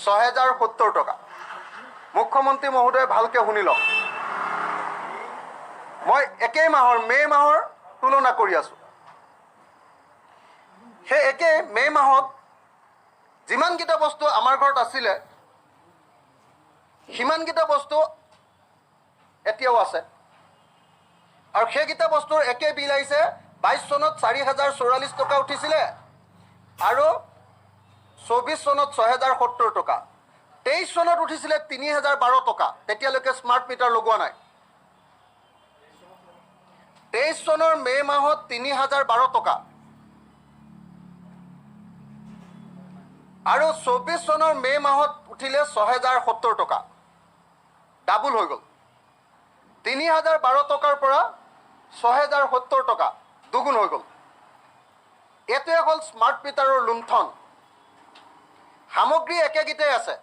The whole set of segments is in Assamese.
6070 টকা। মুখ্যমন্ত্ৰী মহোদয় ভালকে শুনি লওক, মই একেই মাহৰ মে' মাহৰ তুলনা কৰি আছোঁ। সেই একেই মে' মাহত যিমানকেইটা বস্তু আমাৰ ঘৰত আছিলে সিমানকেইটা বস্তু এতিয়াও আছে, আৰু সেইকেইটা বস্তুৰ একে বিল আহিছে। 22 চনত 4044 টকা উঠিছিলে আৰু 24 চনত 6070 টকা। 23 চনত উঠিছিলে 3012 টকা। তেতিয়ালৈকে স্মাৰ্ট মিটাৰ লগোৱা নাই। 23 চনৰ মে' মাহত 3012 টকা আৰু 24 চনৰ মে' মাহত উঠিলে 6070 টকা। ডাবুল হৈ গ'ল। 3012 টকাৰ পৰা 6070 টকা দুগুণ হৈ গ'ল। এইটোৱে হ'ল স্মাৰ্ট মিটাৰৰ লুণ্ঠন। সামগ্ৰী একেগিটাই আছে,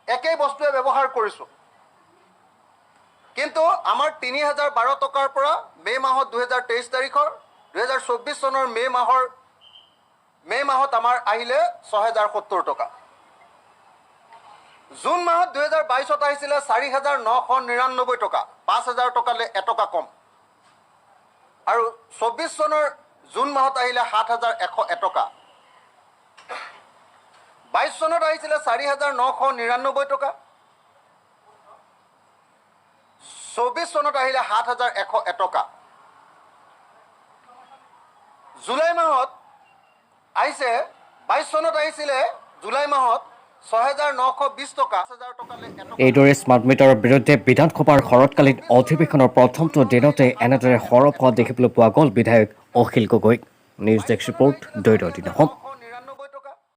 একেই বস্তুৱে ব্যৱহাৰ কৰিছোঁ, কিন্তু আমাৰ 3012 টকাৰ পৰা মে' মাহত 2023 তাৰিখৰ 2024 চনৰ মে' মাহত আমাৰ আহিলে 6070 টকা। জুন মাহত 2022ত আহিছিলে 4999 টকা, 5000 টকালৈ এটকা কম। আৰু 24 চনৰ জুন মাহত আহিলে 7101 টকা। 22 চনত আহিছিলে 4999 টকা, 24 চনত আহিলে 7101 টকা। জুলাই মাহত আহিছে, 22 চনত আহিছিলে জুলাই মাহত 6920 টকা। এইদৰে স্মাৰ্ট মিটাৰৰ বিৰুদ্ধে বিধানসভাৰ শৰৎকালীন অধিৱেশনৰ প্ৰথমটো দিনতে এনেদৰে সৰব হোৱা দেখিবলৈ পোৱা গ'ল বিধায়ক অখিল গগৈক। নিউজ ডেস্ক ৰিপৰ্ট, দৈনিক অসমত।